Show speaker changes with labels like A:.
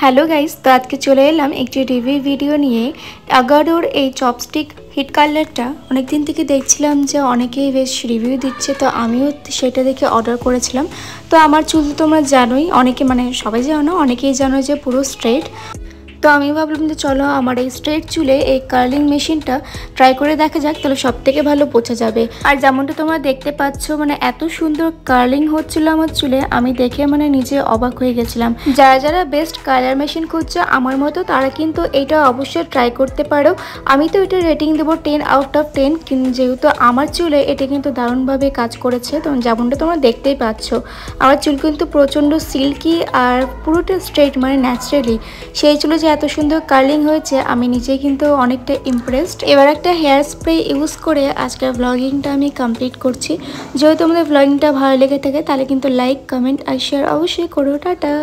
A: Hello guys, তো আজকে চলে এলাম একটি রিভিউ ভিডিও নিয়ে। আগারোর এই চপস্টিক হিট কালারটা অনেকদিন থেকে দেখছিলাম যে অনেকেই বেশ রিভিউ দিচ্ছে, তো আমিও সেটা দেখে অর্ডার করেছিলাম। তো আমার চুল তো তোমরা জানোই, অনেকে মানে সবাই জানো, অনেকেই জানো যে পুরো স্ট্রেট। তো আমি ভাবলাম যে চলো আমার এই স্ট্রেট চুলে এই কার্লিং মেশিনটা ট্রাই করে দেখা যাক, তাহলে সব থেকে ভালো বোঝা যাবে। আর যেমনটা তোমরা দেখতে পাচ্ছ, মানে এত সুন্দর কার্লিং হচ্ছিল আমার চুলে, আমি দেখে মানে নিজে অবাক হয়ে গেছিলাম। যারা যারা বেস্ট কালার মেশিন খুঁজছো আমার মতো, তারা কিন্তু এটা অবশ্যই ট্রাই করতে পারো। আমি তো এটা রেটিং দেবো 10 আউট অফ 10, যেহেতু আমার চুলে এটা কিন্তু দারুণভাবে কাজ করেছে। তো যেমনটা তোমরা দেখতেই পাচ্ছ, আমার চুল কিন্তু প্রচণ্ড সিল্কি আর পুরোটা স্ট্রেট, মানে ন্যাচারালি। সেই চুলে যে এত সুন্দর কার্লিং হয়েছে, আমি নিজেই কিন্তু অনেকটা ইমপ্রেসড। এবার একটা হেয়ার স্প্রে ইউজ করে আজকের ব্লগিংটা আমি কমপ্লিট করছি। যদি তোমাদের ব্লগিংটা ভালো লেগে থাকে তাহলে কিন্তু লাইক, কমেন্ট আর শেয়ার অবশ্যই করো। টাটা।